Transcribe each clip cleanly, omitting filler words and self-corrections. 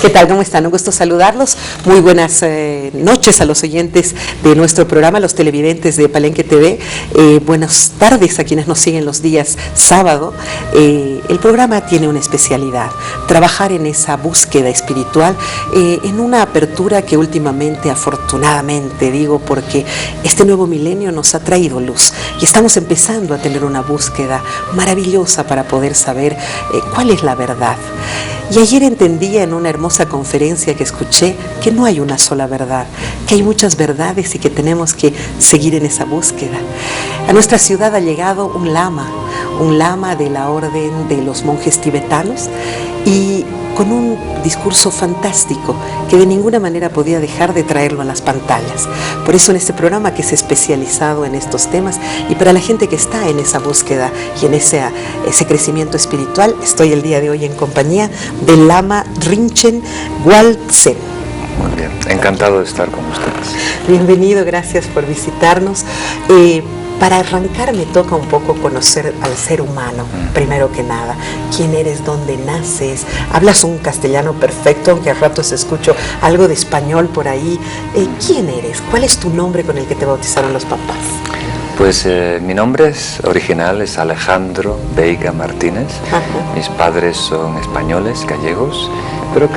¿Qué tal? ¿Cómo están? Un gusto saludarlos. Muy buenas noches a los oyentes de nuestro programa, los televidentes de Palenque TV. Buenas tardes a quienes nos siguen los días sábado. El programa tiene una especialidad, trabajar en esa búsqueda espiritual, en una apertura que últimamente, afortunadamente, digo, porque este nuevo milenio nos ha traído luz y estamos empezando a tener una búsqueda maravillosa para poder saber cuál es la verdad. Y ayer entendía en una hermosa conferencia que escuché que no hay una sola verdad, que hay muchas verdades y que tenemos que seguir en esa búsqueda. A nuestra ciudad ha llegado un lama de la orden de los monjes tibetanos y con un discurso fantástico que de ninguna manera podía dejar de traerlo a las pantallas. Por eso en este programa que es especializado en estos temas y para la gente que está en esa búsqueda y en ese crecimiento espiritual, estoy el día de hoy en compañía del Lama Rinchen Gyaltsen. Muy bien, encantado de estar con ustedes. Bienvenido, gracias por visitarnos. Para arrancar me toca un poco conocer al ser humano, primero que nada. ¿Quién eres? ¿Dónde naces? Hablas un castellano perfecto, aunque a ratos escucho algo de español por ahí. ¿Quién eres? ¿Cuál es tu nombre con el que te bautizaron los papás? Pues mi nombre original es Alejandro Veiga Martínez. Ajá. Mis padres son españoles, gallegos, pero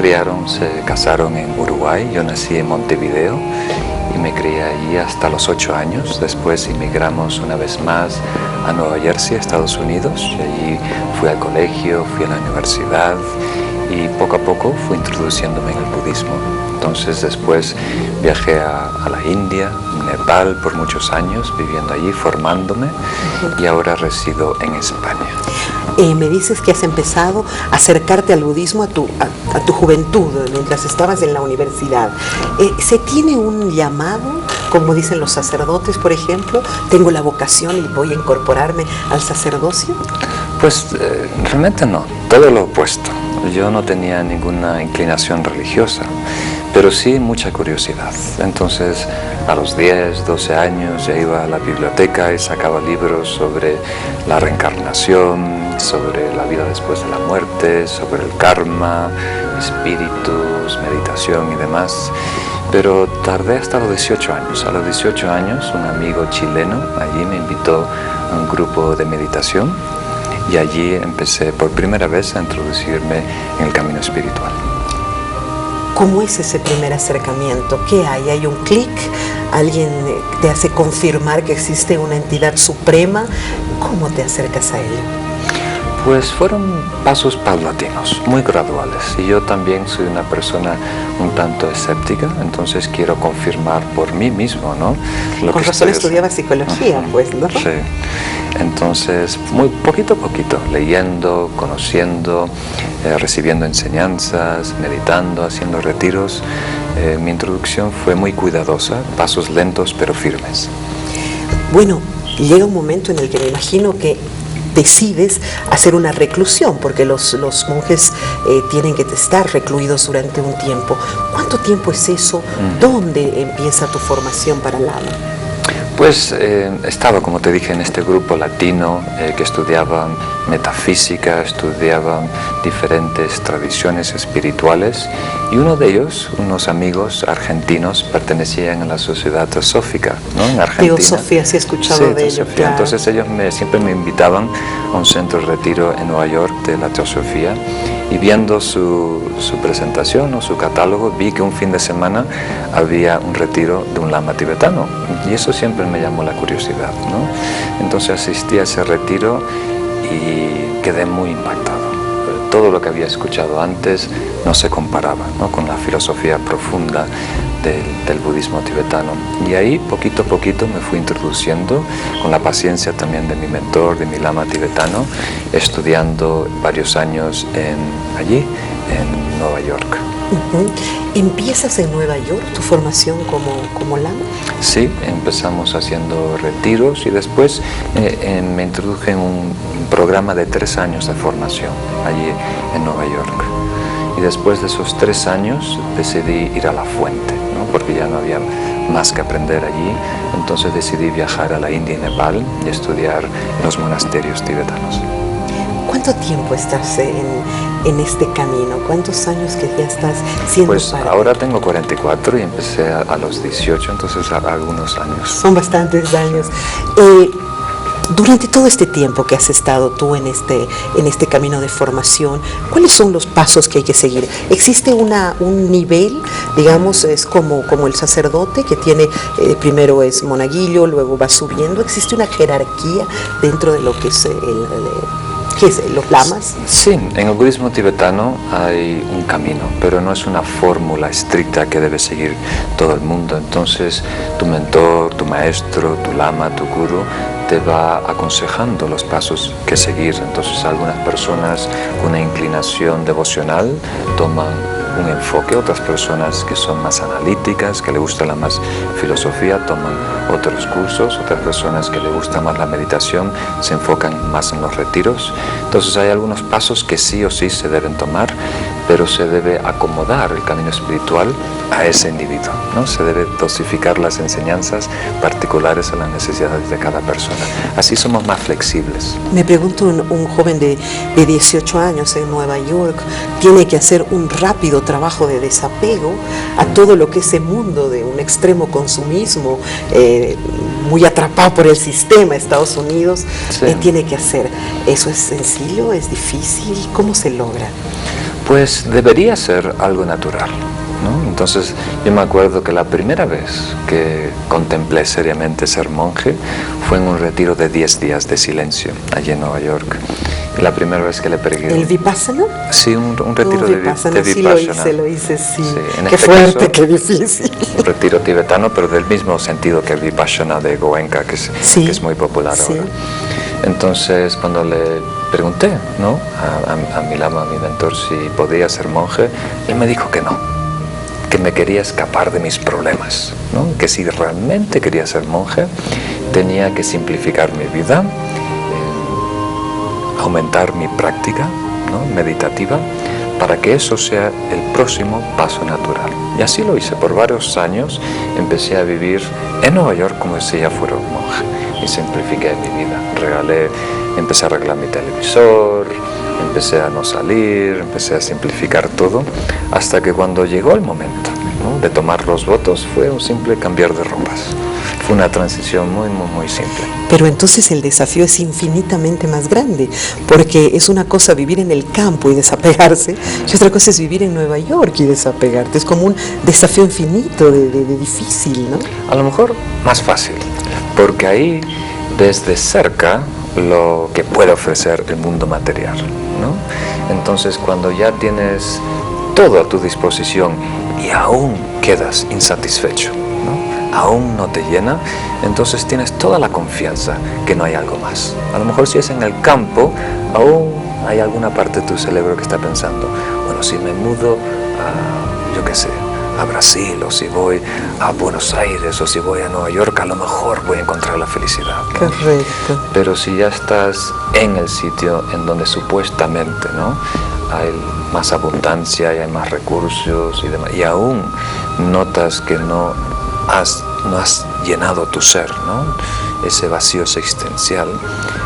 se casaron en Uruguay. Yo nací en Montevideo y me crié allí hasta los 8 años. Después emigramos una vez más a Nueva Jersey, Estados Unidos. Y allí fui al colegio, fui a la universidad y poco a poco fui introduciéndome en el budismo. Entonces después viajé a la India, Nepal por muchos años, viviendo allí, formándome, y ahora resido en España. Me dices que has empezado a acercarte al budismo a tu juventud, mientras estabas en la universidad. ¿Se tiene un llamado, como dicen los sacerdotes, por ejemplo? ¿Tengo la vocación y voy a incorporarme al sacerdocio? Pues realmente no, todo lo opuesto. Yo no tenía ninguna inclinación religiosa, pero sí mucha curiosidad. Entonces, a los 10, 12 años ya iba a la biblioteca y sacaba libros sobre la reencarnación, sobre la vida después de la muerte, sobre el karma, espíritus, meditación y demás. Pero tardé hasta los 18 años. A los 18 años, un amigo chileno allí me invitó a un grupo de meditación y allí empecé por primera vez a introducirme en el camino espiritual. ¿Cómo es ese primer acercamiento? ¿Qué hay? ¿Hay un clic? ¿Alguien te hace confirmar que existe una entidad suprema? ¿Cómo te acercas a ello? Pues fueron pasos paulatinos, muy graduales. Y yo también soy una persona un tanto escéptica, entonces quiero confirmar por mí mismo, ¿no? Con razón estudiaba psicología, pues, ¿no? Sí. Entonces, muy poquito a poquito, leyendo, conociendo, recibiendo enseñanzas, meditando, haciendo retiros. Mi introducción fue muy cuidadosa, pasos lentos pero firmes. Bueno, llega un momento en el que me imagino que decides hacer una reclusión, porque los monjes tienen que estar recluidos durante un tiempo. ¿Cuánto tiempo es eso? ¿Dónde empieza tu formación para Lama? Pues estaba, como te dije, en este grupo latino que estudiaban metafísica, estudiaban diferentes tradiciones espirituales, y uno de ellos, unos amigos argentinos, pertenecían a la Sociedad Teosófica, ¿no? En Argentina. Teosofía, sí he escuchado de ello. Claro. Entonces ellos siempre me invitaban a un centro de retiro en Nueva York de la Teosofía, y viendo su presentación o su catálogo, vi que un fin de semana había un retiro de un lama tibetano, y eso siempre me llamó la curiosidad, ¿no? Entonces asistí a ese retiro y quedé muy impactado. Todo lo que había escuchado antes no se comparaba, ¿no?, con la filosofía profunda del budismo tibetano. Y ahí, poquito a poquito, me fui introduciendo, con la paciencia también de mi mentor, de mi lama tibetano, estudiando varios años allí, en Nueva York. ¿Empiezas en Nueva York tu formación como lama? Sí, empezamos haciendo retiros y después me introduje en un programa de 3 años de formación allí en Nueva York. Y después de esos 3 años decidí ir a la fuente, ¿no?, porque ya no había más que aprender allí. Entonces decidí viajar a la India y Nepal y estudiar en los monasterios tibetanos. ¿Cuánto tiempo estás en este camino? ¿Cuántos años que ya estás siendo Pues padre? ahora tengo 44 y empecé a los 18, entonces algunos años. Son bastantes años. Durante todo este tiempo que has estado tú en este camino de formación, ¿cuáles son los pasos que hay que seguir? ¿Existe un nivel, digamos, es como el sacerdote que tiene, primero es monaguillo, luego va subiendo? ¿Existe una jerarquía dentro de lo que es los lamas? Sí, en el budismo tibetano hay un camino, pero no es una fórmula estricta que debe seguir todo el mundo. Entonces, tu mentor, tu maestro, tu lama, tu guru, te va aconsejando los pasos que seguir. Entonces, algunas personas con una inclinación devocional toman un enfoque, otras personas que son más analíticas, que le gusta la más filosofía, toman otros cursos, otras personas que le gusta más la meditación se enfocan más en los retiros. Entonces hay algunos pasos que sí o sí se deben tomar, pero se debe acomodar el camino espiritual a ese individuo, ¿no? Se debe dosificar las enseñanzas particulares a las necesidades de cada persona. Así somos más flexibles. Me pregunto, un joven de 18 años en Nueva York tiene que hacer un rápido trabajo de desapego a todo lo que ese mundo de un extremo consumismo, muy atrapado por el sistema Estados Unidos, Sí. Tiene que hacer. ¿Eso es sencillo? ¿Es difícil? ¿Cómo se logra? Pues debería ser algo natural, ¿no? Entonces yo me acuerdo que la primera vez que contemplé seriamente ser monje fue en un retiro de 10 días de silencio allí en Nueva York. Y la primera vez que le peregré. ¿El Vipassana? Sí, un retiro de Vipassana. Sí, lo hice, sí. En Qué este fuerte, caso, qué difícil. Un retiro tibetano, pero del mismo sentido que el Vipassana de Goenka, que es muy popular ahora. Entonces, cuando le pregunté, ¿no?, a mi lama, a mi mentor, si podía ser monje, él me dijo que no, que me quería escapar de mis problemas, ¿no? Que si realmente quería ser monje, tenía que simplificar mi vida, aumentar mi práctica, ¿no?, meditativa, para que eso sea el próximo paso natural. Y así lo hice. Por varios años empecé a vivir en Nueva York como si ya fuera un monje y simplifiqué mi vida. Empecé a arreglar mi televisor, empecé a no salir, empecé a simplificar todo, hasta que cuando llegó el momento, ¿no?, de tomar los votos, fue un simple cambiar de ropas. Fue una transición muy, muy, muy simple. Pero entonces el desafío es infinitamente más grande, porque es una cosa vivir en el campo y desapegarse, y otra cosa es vivir en Nueva York y desapegarte. Es como un desafío infinito de difícil, ¿no? A lo mejor más fácil, porque ahí desde cerca lo que puede ofrecer el mundo material, ¿no? Entonces, cuando ya tienes todo a tu disposición y aún quedas insatisfecho, ¿no?, aún no te llena, entonces tienes toda la confianza que no hay algo más. A lo mejor si es en el campo, aún hay alguna parte de tu cerebro que está pensando, bueno, si me mudo a, yo qué sé, a Brasil, o si voy a Buenos Aires, o si voy a Nueva York, a lo mejor voy a encontrar la felicidad, ¿no? Correcto. Pero si ya estás en el sitio en donde supuestamente, ¿no?, hay más abundancia y hay más recursos y demás, y aún notas que no has llenado tu ser, ¿no?, ese vacío existencial,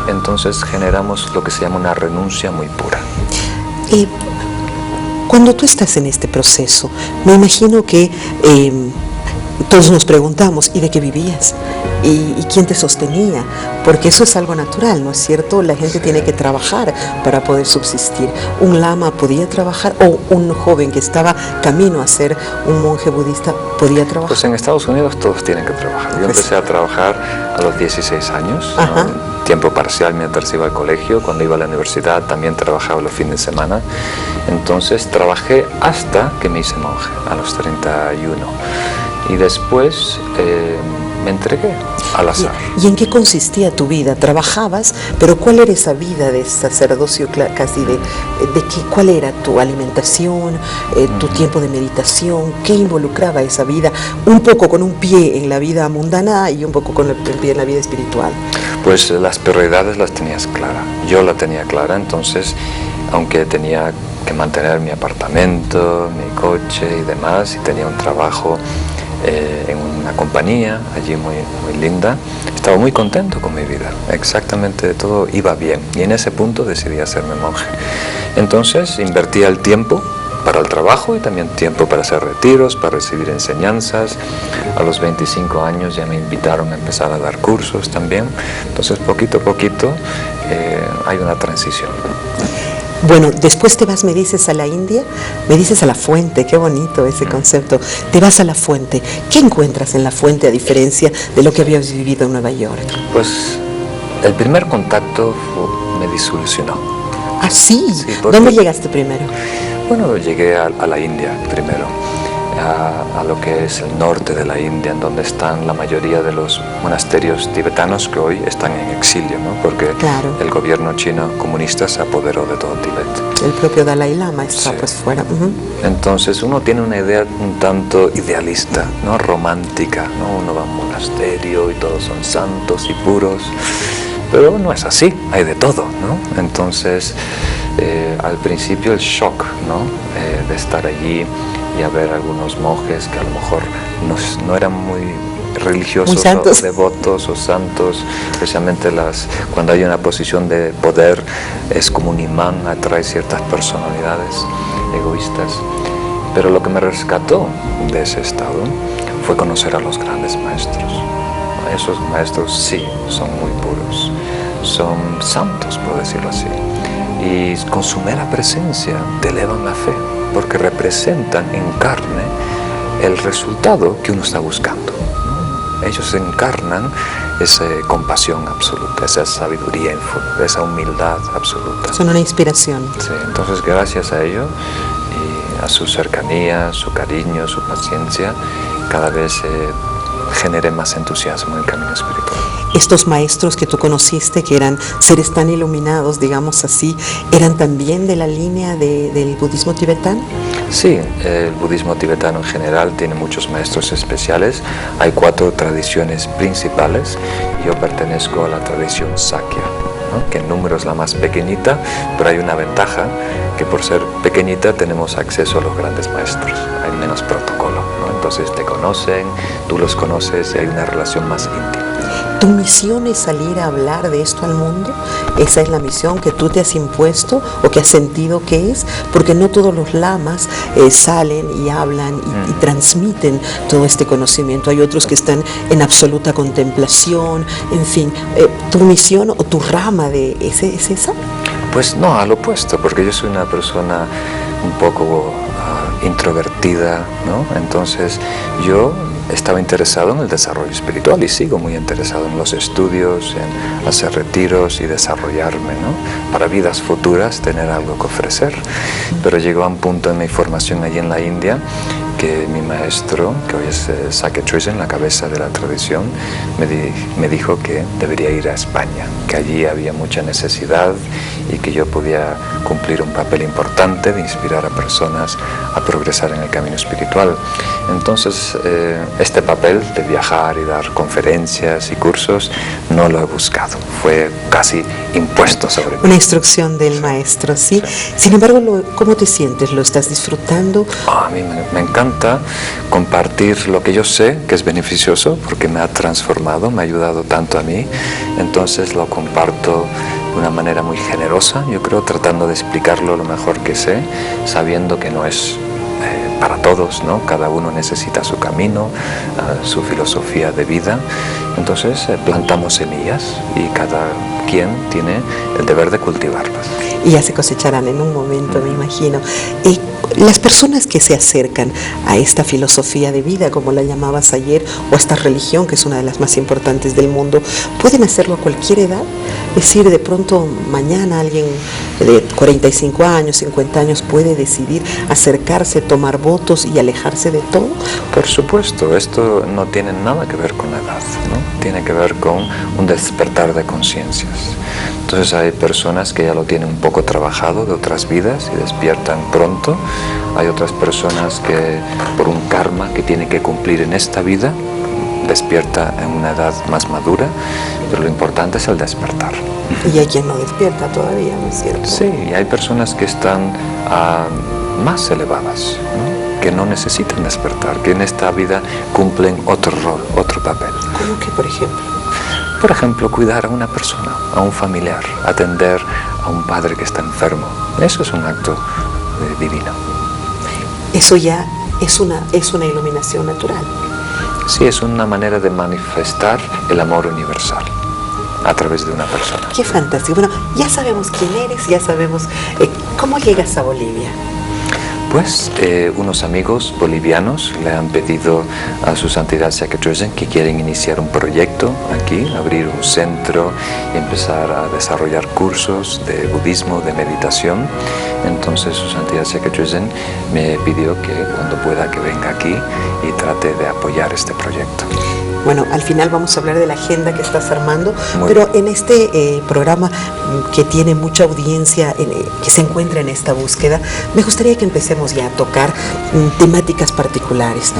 entonces generamos lo que se llama una renuncia muy pura. Cuando tú estás en este proceso, me imagino que todos nos preguntamos, ¿y de qué vivías? ¿Y quién te sostenía? Porque eso es algo natural, ¿no es cierto? La gente tiene que trabajar para poder subsistir. ¿Un lama podía trabajar? ¿O un joven que estaba camino a ser un monje budista podía trabajar? Pues en Estados Unidos todos tienen que trabajar. Yo empecé a trabajar a los 16 años, ¿no?, tiempo parcial mientras iba al colegio. Cuando iba a la universidad también trabajaba los fines de semana. Entonces trabajé hasta que me hice monje, a los 31. Y después me entregué al azar. ¿Y en qué consistía tu vida? ¿Trabajabas? Pero ¿cuál era esa vida de sacerdocio casi cuál era tu alimentación, tu tiempo de meditación? ¿Qué involucraba esa vida? Un poco con un pie en la vida mundana y un poco con el pie en la vida espiritual. Pues las prioridades las tenías claras. Yo la tenía clara, entonces, aunque tenía que mantener mi apartamento, mi coche y demás, y tenía un trabajo en una compañía allí muy linda. Estaba muy contento con mi vida, exactamente todo iba bien, y en ese punto decidí hacerme monje. Entonces invertía el tiempo para el trabajo y también tiempo para hacer retiros, para recibir enseñanzas. A los 25 años ya me invitaron a empezar a dar cursos también. Entonces poquito a poquito hay una transición. Bueno, después te vas, me dices, a la India, me dices a la fuente, qué bonito ese concepto. Te vas a la fuente. ¿Qué encuentras en la fuente a diferencia de lo que habías vivido en Nueva York? Pues el primer contacto me desilusionó. ¿Ah, sí? Sí, porque, ¿dónde llegaste primero? Bueno, llegué a la India primero, a lo que es el norte de la India, en donde están la mayoría de los monasterios tibetanos que hoy están en exilio, ¿no? Porque claro, el gobierno chino comunista se apoderó de todo Tíbet. El propio Dalai Lama está pues fuera. Entonces uno tiene una idea un tanto idealista, ¿no? Romántica, ¿no? Uno va a un monasterio y todos son santos y puros, pero no es así, hay de todo, ¿no? Entonces al principio el shock, ¿no? De estar allí y a ver algunos monjes que a lo mejor no eran muy religiosos o devotos o santos, especialmente cuando hay una posición de poder, es como un imán, atrae ciertas personalidades egoístas. Pero lo que me rescató de ese estado fue conocer a los grandes maestros. Esos maestros sí son muy puros, son santos, por decirlo así, y con su mera presencia te elevan la fe, porque representan en carne el resultado que uno está buscando. Ellos encarnan esa compasión absoluta, esa sabiduría, esa humildad absoluta. Son una inspiración. Sí, entonces gracias a ello y a su cercanía, su cariño, su paciencia, cada vez generé más entusiasmo en el camino espiritual. Estos maestros que tú conociste, que eran seres tan iluminados, digamos así, ¿eran también de la línea del budismo tibetano? Sí, el budismo tibetano en general tiene muchos maestros especiales. Hay 4 tradiciones principales. Yo pertenezco a la tradición Sakya, ¿no? Que en número es la más pequeñita, pero hay una ventaja, que por ser pequeñita tenemos acceso a los grandes maestros, hay menos protocolo, ¿no? Entonces te conocen, tú los conoces y hay una relación más íntima. ¿Tu misión es salir a hablar de esto al mundo? ¿Esa es la misión que tú te has impuesto o que has sentido que es? Porque no todos los lamas salen y hablan y transmiten todo este conocimiento. Hay otros que están en absoluta contemplación, en fin. ¿Tu misión o tu rama es esa? Pues no, al opuesto, porque yo soy una persona un poco introvertida, ¿no? Entonces yo estaba interesado en el desarrollo espiritual y sigo muy interesado en los estudios, en hacer retiros y desarrollarme, ¿no? Para vidas futuras tener algo que ofrecer. Pero llegó a un punto en mi formación allí en la India que mi maestro, que hoy es Sakya Trisen, la cabeza de la tradición, me dijo que debería ir a España, que allí había mucha necesidad y que yo podía cumplir un papel importante de inspirar a personas a progresar en el camino espiritual. Entonces, este papel de viajar y dar conferencias y cursos no lo he buscado, fue casi impuesto sobre mí. Una instrucción del maestro, ¿sí? Sin embargo, ¿cómo te sientes? ¿Lo estás disfrutando? A mí me encanta compartir lo que yo sé que es beneficioso, porque me ha transformado, me ha ayudado tanto a mí. Entonces lo comparto de una manera muy generosa, yo creo, tratando de explicarlo lo mejor que sé, sabiendo que no es para todos, ¿no? Cada uno necesita su camino, su filosofía de vida. Entonces plantamos semillas y cada quien tiene el deber de cultivarlas. Y ya se cosecharán en un momento, me imagino. Las personas que se acercan a esta filosofía de vida, como la llamabas ayer, o a esta religión, que es una de las más importantes del mundo, ¿pueden hacerlo a cualquier edad? Es decir, de pronto mañana alguien de 45 años, 50 años puede decidir acercarse, tomar votos y alejarse de todo. Por supuesto, esto no tiene nada que ver con la edad, ¿no? Tiene que ver con un despertar de conciencias. Entonces hay personas que ya lo tienen un poco trabajado de otras vidas y despiertan pronto. Hay otras personas que por un karma que tienen que cumplir en esta vida despierta en una edad más madura, pero lo importante es el despertar. Y hay quien no despierta todavía, ¿no es cierto? Sí, y hay personas que están más elevadas, ¿no? que no necesitan despertar, que en esta vida cumplen otro rol, otro papel. ¿Cómo que, por ejemplo? Por ejemplo, cuidar a una persona, a un familiar, atender a un padre que está enfermo. Eso es un acto divino. Eso ya es una iluminación natural. Sí, es una manera de manifestar el amor universal a través de una persona. Qué fantástico. Bueno, ya sabemos quién eres, ya sabemos cómo llegas a Bolivia. Pues unos amigos bolivianos le han pedido a su santidad Sakechosen que quieren iniciar un proyecto aquí, abrir un centro y empezar a desarrollar cursos de budismo, de meditación. Entonces su santidad Sakechosen me pidió que cuando pueda que venga aquí y trate de apoyar este proyecto. Bueno, al final vamos a hablar de la agenda que estás armando, pero en este programa que tiene mucha audiencia, que se encuentra en esta búsqueda, me gustaría que empecemos ya a tocar temáticas particulares.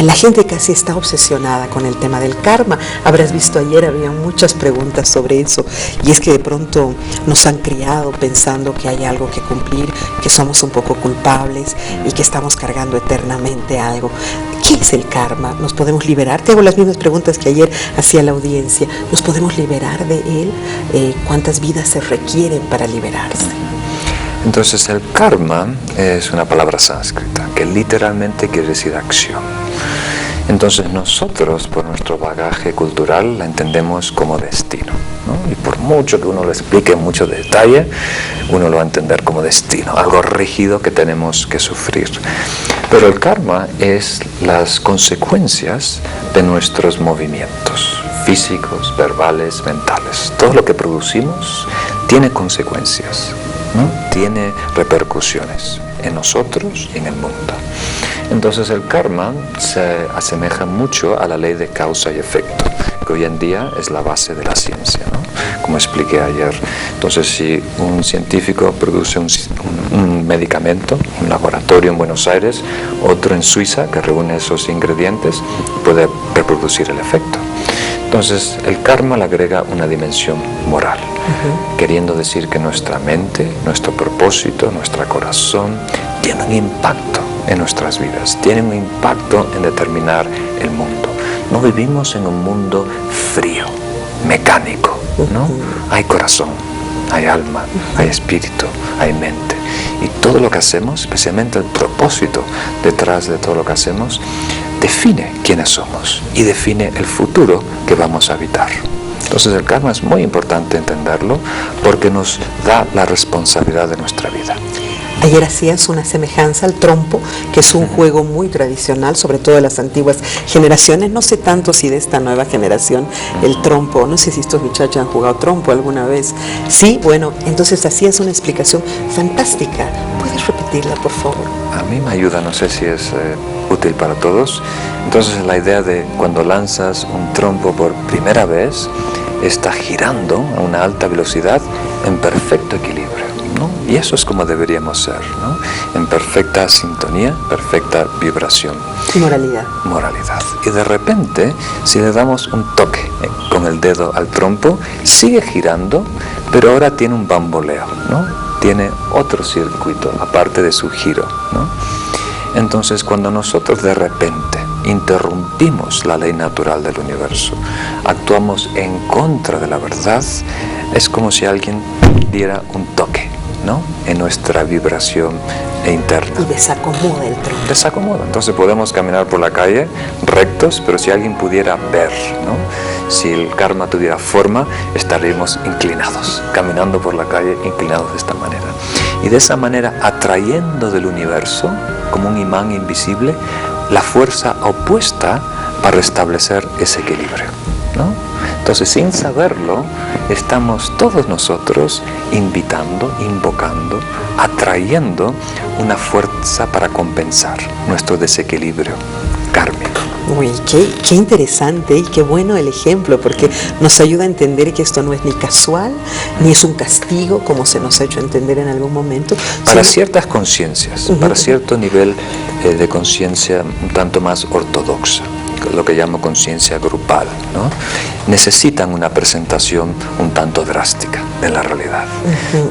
La gente casi está obsesionada con el tema del karma. Habrás visto ayer, había muchas preguntas sobre eso, y es que de pronto nos han criado pensando que hay algo que cumplir, que somos un poco culpables y que estamos cargando eternamente algo. ¿Qué es el karma? ¿Nos podemos liberar? Te hago las mismas preguntas que ayer hacía la audiencia. ¿Nos podemos liberar de él? ¿Cuántas vidas se requieren para liberarse? Entonces el karma es una palabra sánscrita que literalmente quiere decir acción. Entonces nosotros, por nuestro bagaje cultural, la entendemos como destino, ¿no? Y por mucho que uno lo explique en mucho detalle, uno lo va a entender como destino, algo rígido que tenemos que sufrir. Pero el karma es las consecuencias de nuestros movimientos físicos, verbales, mentales. Todo lo que producimos tiene consecuencias, ¿no? Tiene repercusiones en nosotros y en el mundo. Entonces el karma se asemeja mucho a la ley de causa y efecto, que hoy en día es la base de la ciencia, ¿no? Como expliqué ayer. Entonces si un científico produce un medicamento, un laboratorio en Buenos Aires, otro en Suiza, que reúne esos ingredientes, puede reproducir el efecto. Entonces el karma le agrega una dimensión moral, queriendo decir que nuestra mente, nuestro propósito, nuestro corazón tiene un impacto en nuestras vidas, tiene un impacto en determinar el mundo. No vivimos en un mundo frío, mecánico, ¿no? Hay corazón, hay alma, hay espíritu, hay mente. Y todo lo que hacemos, especialmente el propósito detrás de todo lo que hacemos, define quiénes somos y define el futuro que vamos a habitar. Entonces el karma es muy importante entenderlo porque nos da la responsabilidad de nuestra vida. Ayer hacías una semejanza al trompo, que es un juego muy tradicional, sobre todo de las antiguas generaciones. No sé tanto si de esta nueva generación el trompo, no sé si estos muchachos han jugado trompo alguna vez. Sí, bueno, entonces hacías una explicación fantástica. ¿Puedes repetirla, por favor? A mí me ayuda, no sé si es útil para todos. Entonces la idea de cuando lanzas un trompo por primera vez, está girando a una alta velocidad en perfecto equilibrio, ¿no? Y eso es como deberíamos ser, ¿no? En perfecta sintonía, perfecta vibración. Y moralidad. Moralidad. Y de repente, si le damos un toque con el dedo al trompo, sigue girando, pero ahora tiene un bamboleo, ¿no? Tiene otro circuito, aparte de su giro, ¿no? Entonces, cuando nosotros de repente interrumpimos la ley natural del universo, actuamos en contra de la verdad, es como si alguien diera un toque, ¿no? En nuestra vibración interna. Y desacomoda el tronco. Desacomoda. Entonces podemos caminar por la calle rectos, pero si alguien pudiera ver, ¿no? Si el karma tuviera forma, estaríamos inclinados, caminando por la calle inclinados de esta manera. Y de esa manera, atrayendo del universo, como un imán invisible, la fuerza opuesta para restablecer ese equilibrio, ¿no? Entonces, sin saberlo, estamos todos nosotros invitando, invocando, atrayendo una fuerza para compensar nuestro desequilibrio kármico. Uy, qué interesante y qué bueno el ejemplo, porque nos ayuda a entender que esto no es ni casual, ni es un castigo, como se nos ha hecho entender en algún momento. Para ciertas conciencias, para cierto nivel de conciencia un tanto más ortodoxa. lo que llamo conciencia grupal, ¿no? Necesitan una presentación un tanto drástica de la realidad.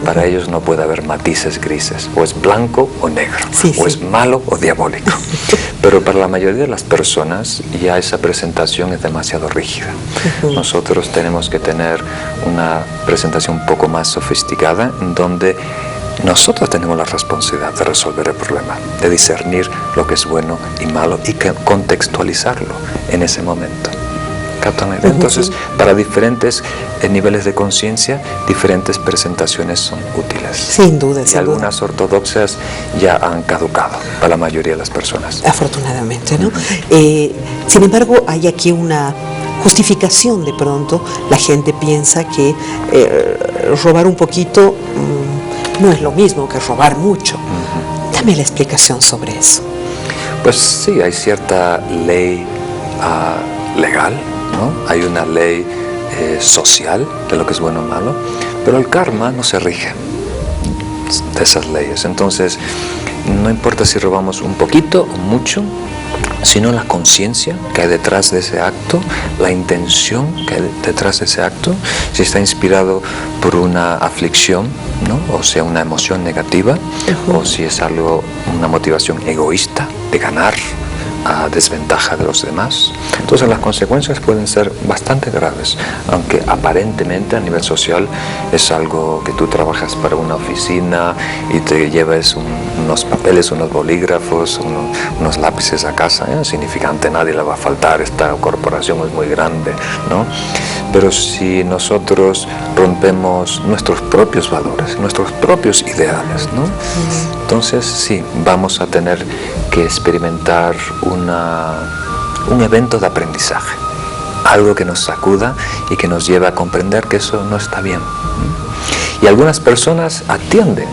Para ellos no puede haber matices grises, o es blanco o negro, o es malo o diabólico. Pero para la mayoría de las personas ya esa presentación es demasiado rígida. Nosotros tenemos que tener una presentación un poco más sofisticada, en donde nosotros tenemos la responsabilidad de resolver el problema, de discernir lo que es bueno y malo y contextualizarlo en ese momento. Entonces, para diferentes niveles de conciencia, diferentes presentaciones son útiles. Sin duda, y algunas ortodoxas ya han caducado para la mayoría de las personas. Afortunadamente, ¿no? Sin embargo, hay aquí una justificación. De pronto, la gente piensa que robar un poquito no es lo mismo que robar mucho. Dame la explicación sobre eso. Pues sí, hay cierta ley legal, ¿no? Hay una ley social de lo que es bueno o malo, pero el karma no se rige de esas leyes. Entonces, no importa si robamos un poquito o mucho, sino la conciencia que hay detrás de ese acto, la intención que hay detrás de ese acto, si está inspirado por una aflicción, ¿no? O sea, una emoción negativa, o si es algo, una motivación egoísta de ganar a desventaja de los demás. Entonces las consecuencias pueden ser bastante graves, aunque aparentemente a nivel social es algo que tú trabajas para una oficina y te lleves unos papeles, unos bolígrafos, unos lápices a casa, insignificante, nadie le va a faltar, esta corporación es muy grande, ¿no? Pero si nosotros rompemos nuestros propios valores, nuestros propios ideales, ¿no? Entonces sí, vamos a tener que experimentar un evento de aprendizaje, algo que nos sacuda y que nos lleva a comprender que eso no está bien. Y algunas personas atienden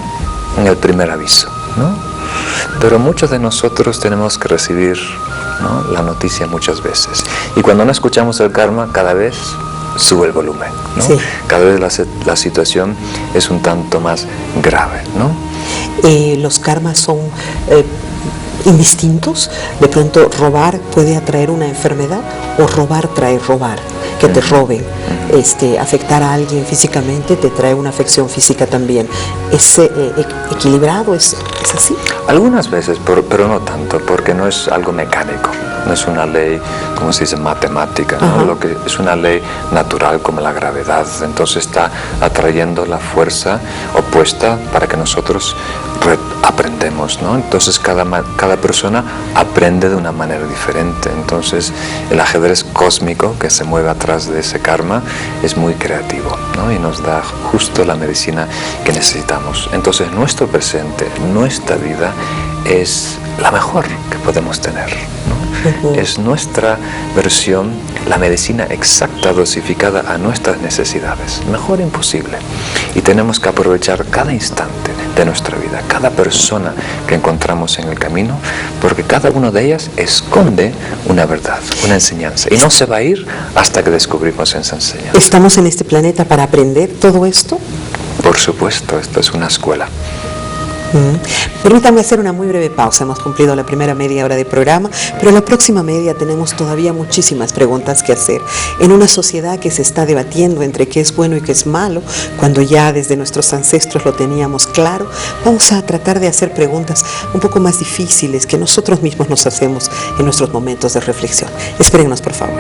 en el primer aviso, ¿no? Pero muchos de nosotros tenemos que recibir, ¿no?, la noticia muchas veces. Y cuando no escuchamos el karma, cada vez sube el volumen, ¿no? Sí. Cada vez la situación es un tanto más grave, ¿no? Los karmas son indistintos. De pronto robar puede atraer una enfermedad, o robar trae robar, que te roben. Afectar a alguien físicamente te trae una afección física también. ¿Es equilibrado? ¿Es así? Algunas veces, pero no tanto, porque no es algo mecánico, no es una ley, como se dice, matemática, ¿no? Lo que es una ley natural como la gravedad. Entonces está atrayendo la fuerza opuesta para que nosotros aprendemos, ¿no? Entonces cada persona aprende de una manera diferente. Entonces el ajedrez cósmico que se mueve atrás de ese karma es muy creativo, ¿no? Y nos da justo la medicina que necesitamos. Entonces nuestro presente, nuestra vida es la mejor que podemos tener, ¿no? Es nuestra versión, la medicina exacta, dosificada a nuestras necesidades, mejor imposible. Y tenemos que aprovechar cada instante de nuestra vida, cada persona que encontramos en el camino, porque cada una de ellas esconde una verdad, una enseñanza, y no se va a ir hasta que descubrimos esa enseñanza. ¿Estamos en este planeta para aprender todo esto? Por supuesto, esto es una escuela. Permítanme hacer una muy breve pausa. Hemos cumplido la primera media hora de programa, pero en la próxima media tenemos todavía muchísimas preguntas que hacer. En una sociedad que se está debatiendo entre qué es bueno y qué es malo, cuando ya desde nuestros ancestros lo teníamos claro, vamos a tratar de hacer preguntas un poco más difíciles que nosotros mismos nos hacemos en nuestros momentos de reflexión. Espérennos, por favor.